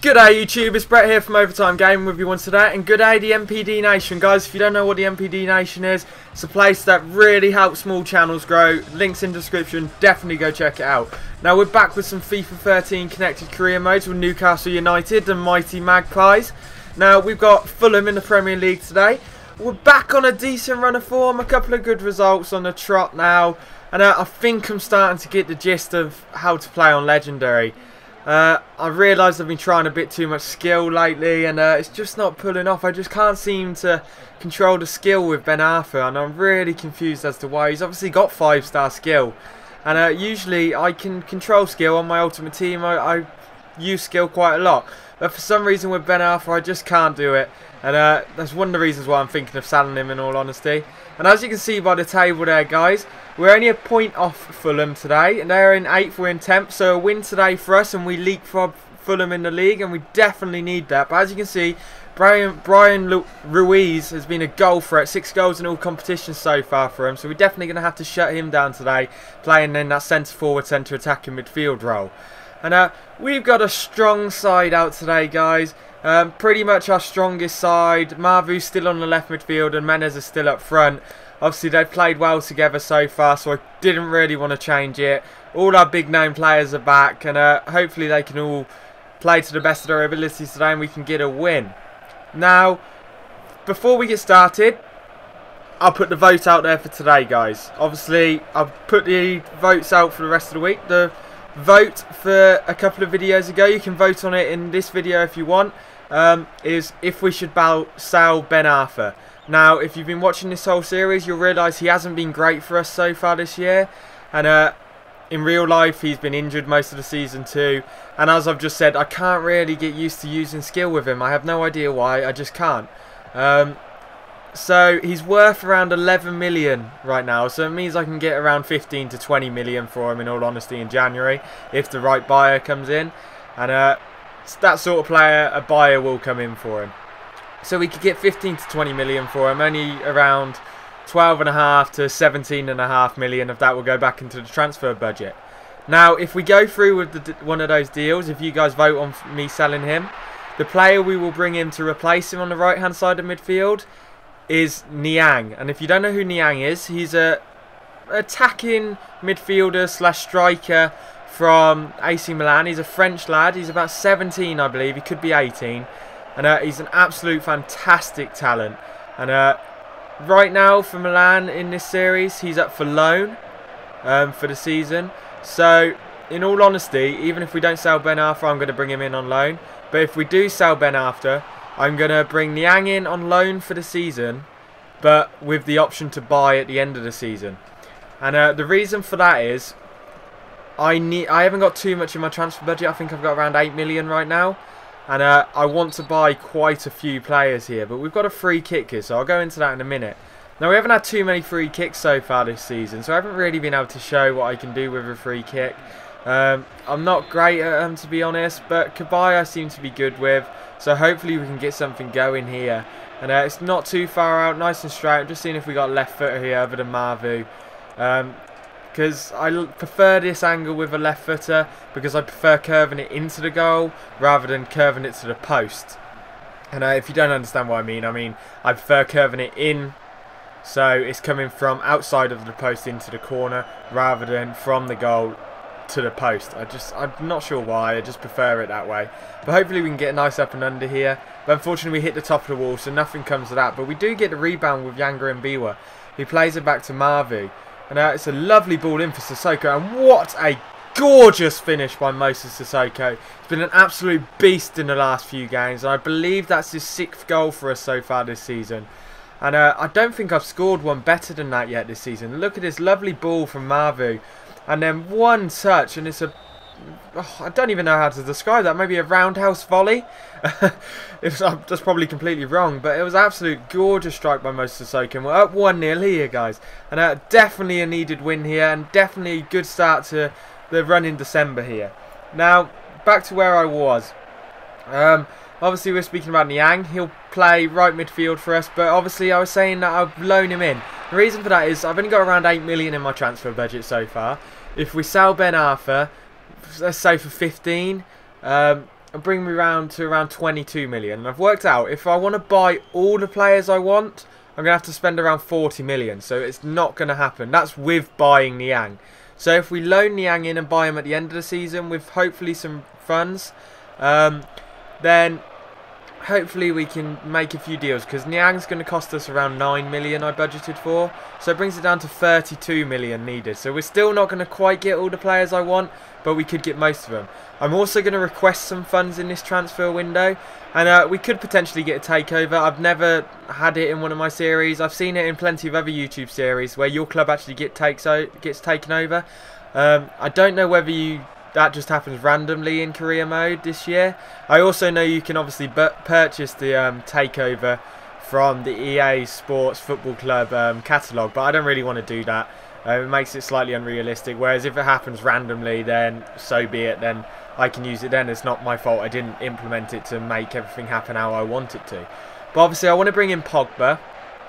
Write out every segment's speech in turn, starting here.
G'day YouTube, it's Brett here from Overtime Gaming with you once today, and g'day the MPD Nation. Guys, if you don't know what the MPD Nation is, it's a place that really helps small channels grow. Links in the description, definitely go check it out. Now we're back with some FIFA 13 connected career modes with Newcastle United and Mighty Magpies. Now we've got Fulham in the Premier League today. We're back on a decent run of form, a couple of good results on the trot now, and I think I'm starting to get the gist of how to play on Legendary. I realised I've been trying a bit too much skill lately, and it's just not pulling off. I just can't seem to control the skill with Arfa, and I'm really confused as to why. He's obviously got 5-star skill, and usually I can control skill on my ultimate team. I use skill quite a lot, but for some reason with Arfa I just can't do it, and that's one of the reasons why I'm thinking of selling him, in all honesty. And as you can see by the table there, guys, we're only a point off Fulham today, and they're in 8th, we're in 10th, so a win today for us, and we leapfrog Fulham in the league, and we definitely need that. But as you can see, Brian Ruiz has been a goal threat, 6 goals in all competitions so far for him, so we're definitely going to have to shut him down today, playing in that centre-forward, centre-attacking midfield role. And we've got a strong side out today, guys. Pretty much our strongest side. Marvauex still on the left midfield and Menez is still up front. Obviously they've played well together so far, so I didn't really want to change it. All our big name players are back, and hopefully they can all play to the best of their abilities today and we can get a win. Now, before we get started, I'll put the vote out there for today, guys. Obviously I've put the votes out for the rest of the week. The vote for a couple of videos ago, you can vote on it in this video if you want, is if we should sell Arfa. Now, if you've been watching this whole series, you'll realise he hasn't been great for us so far this year, and in real life he's been injured most of the season too, and as I've just said, I can't really get used to using skill with him. I have no idea why, I just can't. So he's worth around 11 million right now, so it means I can get around 15 to 20 million for him, in all honesty, in January, if the right buyer comes in. And that sort of player, a buyer will come in for him. So we could get 15 to 20 million for him, only around 12.5 to 17.5 million of that will go back into the transfer budget. Now, if we go through with one of those deals, if you guys vote on me selling him, the player we will bring in to replace him on the right hand side of midfield is Niang. And if you don't know who Niang is, he's a attacking midfielder slash striker from AC Milan. He's a French lad. He's about 17, I believe. He could be 18. And he's an absolute fantastic talent. And right now for Milan in this series, he's up for loan for the season. So in all honesty, even if we don't sell Arfa, I'm going to bring him in on loan. But if we do sell Arfa, I'm going to bring Niang in on loan for the season, but with the option to buy at the end of the season. And the reason for that is I haven't got too much in my transfer budget. I think I've got around 8 million right now. And I want to buy quite a few players here, but we've got a free kick here, so I'll go into that in a minute. Now, we haven't had too many free kicks so far this season, so I haven't really been able to show what I can do with a free kick. I'm not great at them, to be honest, but Cabaye I seem to be good with, so hopefully we can get something going here. And it's not too far out, nice and straight. I'm just seeing if we got left footer here other than Marvauex, because I prefer this angle with a left footer, because I prefer curving it into the goal rather than curving it to the post. And if you don't understand what I mean I prefer curving it in, so it's coming from outside of the post into the corner rather than from the goal to the post. I'm not sure why, I just prefer it that way. But hopefully we can get a nice up and under here. But unfortunately we hit the top of the wall, so nothing comes of that. But we do get the rebound with Yanga and Mbiwa, who plays it back to Marvauex. And it's a lovely ball in for Sissoko, and what a gorgeous finish by Moses Sissoko. He's been an absolute beast in the last few games, and I believe that's his 6th goal for us so far this season. And I don't think I've scored one better than that yet this season. Look at this lovely ball from Marvauex. And then one touch, and it's I don't even know how to describe that. Maybe a roundhouse volley? That's probably completely wrong, but it was an absolute gorgeous strike by Moses Sissoko. And we're up 1-0 here, guys. And definitely a needed win here, and definitely a good start to the run in December here. Now, back to where I was. Obviously, we're speaking about Niang. He'll play right midfield for us, but obviously I was saying that I've loaned him in. The reason for that is I've only got around 8 million in my transfer budget so far. If we sell Arfa, let's say for 15, and bring me round to around 22 million. And I've worked out if I want to buy all the players I want, I'm going to have to spend around 40 million. So it's not going to happen. That's with buying Niang. So if we loan Niang in and buy him at the end of the season with hopefully some funds, then hopefully we can make a few deals, because Niang's going to cost us around 9 million I budgeted for. So it brings it down to 32 million needed. So we're still not going to quite get all the players I want, but we could get most of them. I'm also going to request some funds in this transfer window, and we could potentially get a takeover. I've never had it in one of my series. I've seen it in plenty of other YouTube series where your club actually gets taken over. I don't know whether that just happens randomly in career mode this year. I also know you can obviously purchase the takeover from the EA Sports Football Club catalogue, but I don't really want to do that. It makes it slightly unrealistic, whereas if it happens randomly, then so be it, then I can use it then. It's not my fault I didn't implement it to make everything happen how I want it to. But obviously I want to bring in Pogba.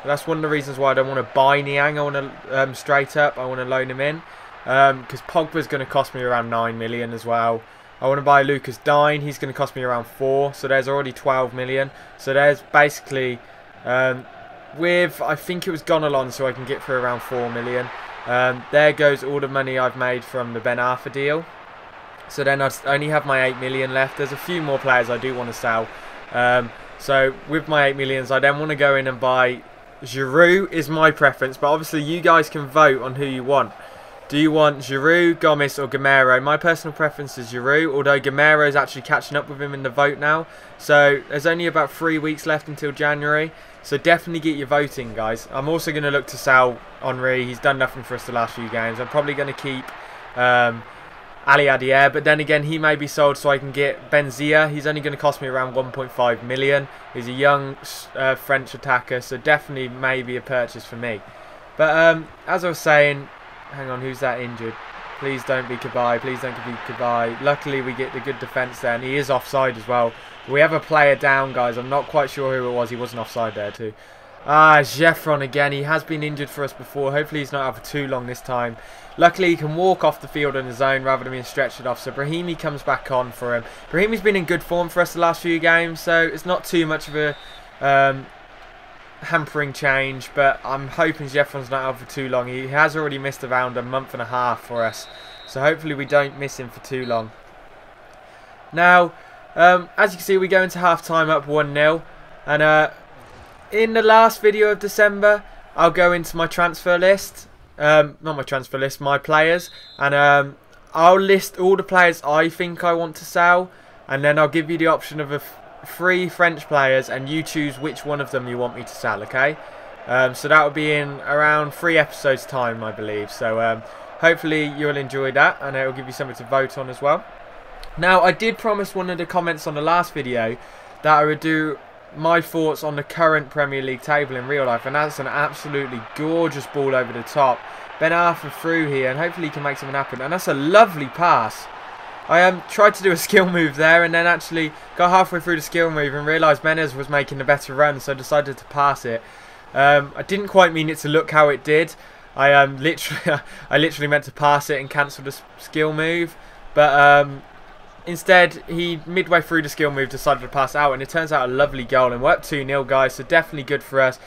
That's one of the reasons why I don't want to buy Niang. I want to straight up, I want to loan him in. Because Pogba's going to cost me around 9 million as well. I want to buy Lucas Digne. He's going to cost me around 4. So there's already 12 million. So there's basically, with, I think it was Gonalon, so I can get for around 4 million. There goes all the money I've made from the Ben Arfa deal. So then I only have my 8 million left. There's a few more players I do want to sell. So with my 8 millions, I then want to go in and buy Giroud is my preference. But obviously you guys can vote on who you want. Do you want Giroud, Gomes or Gamero? My personal preference is Giroud, although Gamero is actually catching up with him in the vote now. So there's only about 3 weeks left until January. So definitely get your voting, guys. I'm also going to look to sell Henry. He's done nothing for us the last few games. I'm probably going to keep Aliadiare, but then again, he may be sold so I can get Benzia. He's only going to cost me around 1.5 million. He's a young French attacker, so definitely maybe a purchase for me. But as I was saying, hang on, who's that injured? Please don't be Cabaye. Please don't be Cabaye. Luckily, we get the good defence there, and he is offside as well. We have a player down, guys. I'm not quite sure who it was. He wasn't offside there too. Jeffron again. He has been injured for us before. Hopefully, he's not out for too long this time. Luckily, he can walk off the field on his own rather than being stretched off. So Brahimi comes back on for him. Brahimi's been in good form for us the last few games, so it's not too much of a hampering change, but I'm hoping Jeffron's not out for too long. He has already missed around a month and a half for us, so hopefully we don't miss him for too long. Now, as you can see, we go into half time up 1-0, and in the last video of December, I'll go into my transfer list, not my transfer list, my players, and I'll list all the players I think I want to sell, and then I'll give you the option of 3 French players, and you choose which one of them you want me to sell, okay? So that will be in around 3 episodes time, I believe. So hopefully you'll enjoy that, and it will give you something to vote on as well. Now, I did promise one of the comments on the last video that I would do my thoughts on the current Premier League table in real life, and that's an absolutely gorgeous ball over the top. Ben Arfa through here, and hopefully he can make something happen, and that's a lovely pass. I tried to do a skill move there, and then actually got halfway through the skill move and realised Menez was making the better run, so I decided to pass it. I didn't quite mean it to look how it did. I literally meant to pass it and cancel the skill move, but instead he midway through the skill move decided to pass out, and it turns out a lovely goal, and we're up 2-0, guys. So definitely good for us.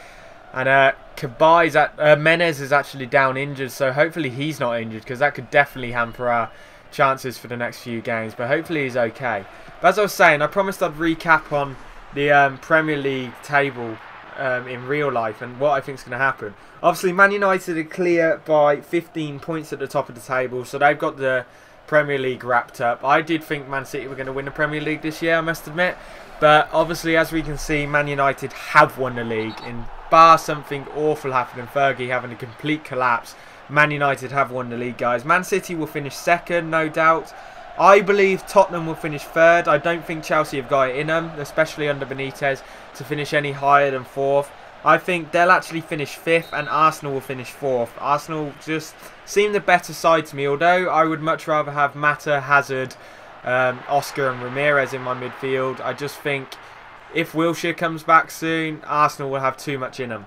And Menez is actually down injured, so hopefully he's not injured, because that could definitely hamper our chances for the next few games, but hopefully he's okay. But as I was saying, I promised I'd recap on the Premier League table in real life and what I think is going to happen. Obviously, Man United are clear by 15 points at the top of the table, so they've got the Premier League wrapped up. I did think Man City were going to win the Premier League this year, I must admit, but obviously, as we can see, Man United have won the league. In bar something awful happening, Fergie having a complete collapse, Man United have won the league, guys. Man City will finish second, no doubt. I believe Tottenham will finish third. I don't think Chelsea have got it in them, especially under Benitez, to finish any higher than fourth. I think they'll actually finish fifth, and Arsenal will finish fourth. Arsenal just seem the better side to me, although I would much rather have Mata, Hazard, Oscar and Ramirez in my midfield. I just think if Wilshere comes back soon, Arsenal will have too much in them.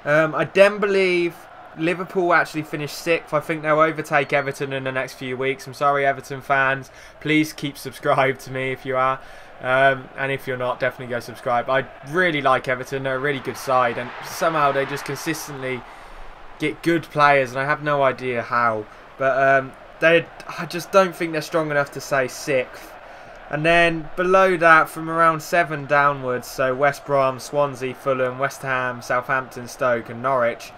I then believe Liverpool actually finish 6th. I think they'll overtake Everton in the next few weeks. I'm sorry, Everton fans. Please keep subscribed to me if you are. And if you're not, definitely go subscribe. I really like Everton. They're a really good side. And somehow they just consistently get good players. And I have no idea how. But I just don't think they're strong enough to say 6th. And then below that, from around 7 downwards, so West Brom, Swansea, Fulham, West Ham, Southampton, Stoke and Norwich.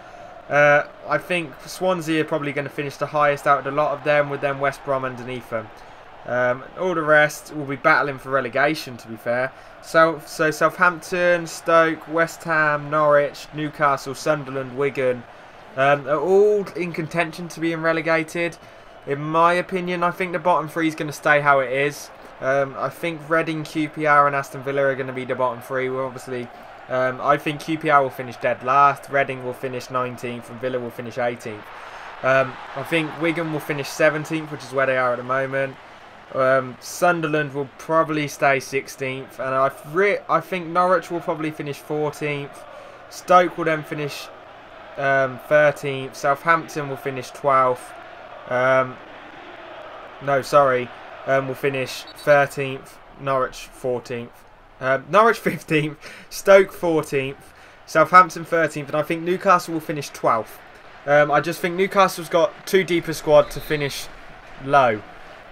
I think Swansea are probably going to finish the highest out of the lot of them, with then West Brom underneath them. All the rest will be battling for relegation, to be fair. So Southampton, Stoke, West Ham, Norwich, Newcastle, Sunderland, Wigan are all in contention to being relegated. In my opinion, I think the bottom 3 is going to stay how it is. I think Reading, QPR and Aston Villa are going to be the bottom 3. Well, obviously, I think QPR will finish dead last, Reading will finish 19th and Villa will finish 18th. I think Wigan will finish 17th, which is where they are at the moment. Sunderland will probably stay 16th, and I think Norwich will probably finish 14th. Stoke will then finish 13th. Southampton will finish 12th. Will finish 13th. Norwich 14th. Norwich 15th. Stoke 14th. Southampton 13th, and I think Newcastle will finish 12th. I just think Newcastle's got too deep a squad to finish low.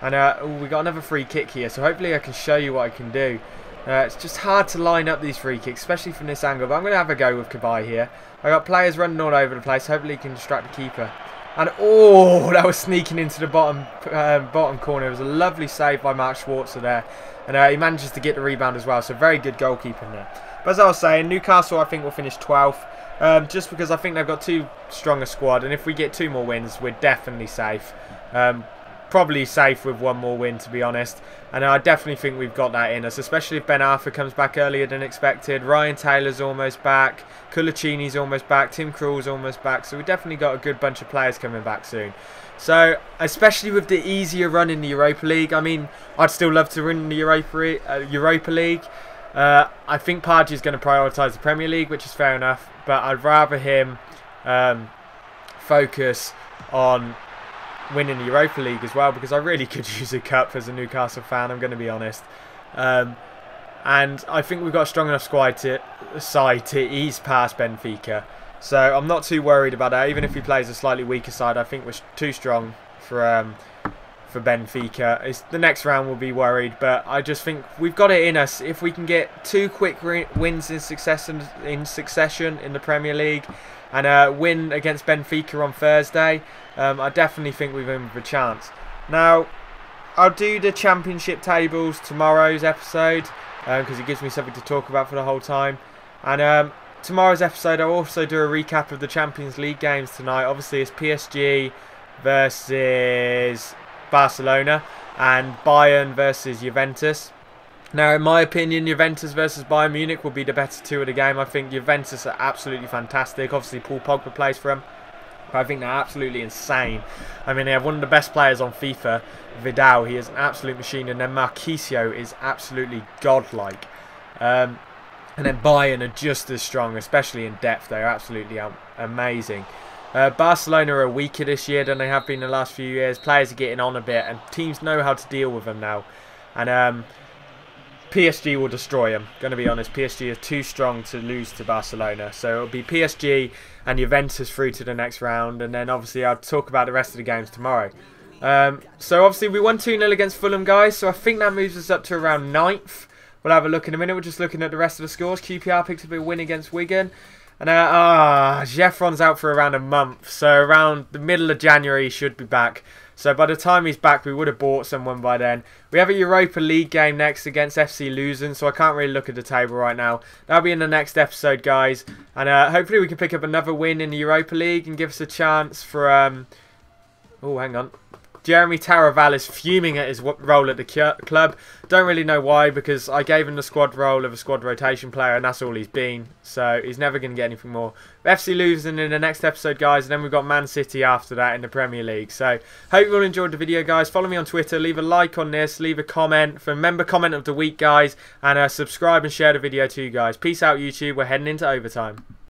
And we got another free kick here, so hopefully I can show you what I can do. It's just hard to line up these free kicks, especially from this angle, but I'm going to have a go with Cabaye here. I got players running all over the place, hopefully he can distract the keeper. And oh, that was sneaking into the bottom corner. It was a lovely save by Mark Schwarzer there. And he manages to get the rebound as well, so very good goalkeeping there. But as I was saying, Newcastle I think will finish 12th. Just because I think they've got too strong a squad, and if we get 2 more wins, we're definitely safe. Probably safe with 1 more win, to be honest. And I definitely think we've got that in us, especially if Ben Arfa comes back earlier than expected. Ryan Taylor's almost back. Culaccini's almost back. Tim Krul's almost back. So we've definitely got a good bunch of players coming back soon. So, especially with the easier run in the Europa League. I mean, I'd still love to win the Europa League. I think Pardew is going to prioritise the Premier League, which is fair enough. But I'd rather him focus on winning the Europa League as well, because I really could use a cup as a Newcastle fan, I'm going to be honest. And I think we've got a strong enough side to ease past Benfica. So I'm not too worried about that. Even if he plays a slightly weaker side, I think we're too strong for Benfica. The next round we'll be worried, but I just think we've got it in us. If we can get 2 quick wins in succession in the Premier League, and win against Benfica on Thursday, I definitely think we've in with a chance. Now, I'll do the championship tables tomorrow's episode, because it gives me something to talk about for the whole time. And tomorrow's episode, I'll also do a recap of the Champions League games tonight. Obviously, it's PSG versus Barcelona and Bayern versus Juventus. Now, in my opinion, Juventus versus Bayern Munich will be the better 2 of the game. I think Juventus are absolutely fantastic. Obviously, Paul Pogba plays for them. But I think they're absolutely insane. I mean, they have one of the best players on FIFA, Vidal. He is an absolute machine. And then Marquisio is absolutely godlike. And then Bayern are just as strong, especially in depth. They're absolutely amazing. Barcelona are weaker this year than they have been in the last few years. Players are getting on a bit, and teams know how to deal with them now. And PSG will destroy them. Going to be honest, PSG are too strong to lose to Barcelona. So it'll be PSG and Juventus through to the next round. And then obviously I'll talk about the rest of the games tomorrow. So obviously we won 2-0 against Fulham, guys. So I think that moves us up to around 9th. We'll have a look in a minute. We're just looking at the rest of the scores. QPR picked up a win against Wigan. And Jeffron's out for around a month. So around the middle of January he should be back. So by the time he's back, we would have bought someone by then. We have a Europa League game next against FC Luzern, so I can't really look at the table right now. That'll be in the next episode, guys. And hopefully we can pick up another win in the Europa League and give us a chance for... oh, hang on. Jeremy Taraval is fuming at his role at the club. Don't really know why, because I gave him the squad role of a squad rotation player, and that's all he's been. So he's never going to get anything more. FC Luzern in the next episode, guys, and then we've got Man City after that in the Premier League. So hope you all enjoyed the video, guys. Follow me on Twitter. Leave a like on this. Leave a comment for member comment of the week, guys. And subscribe and share the video too, guys. Peace out, YouTube. We're heading into overtime.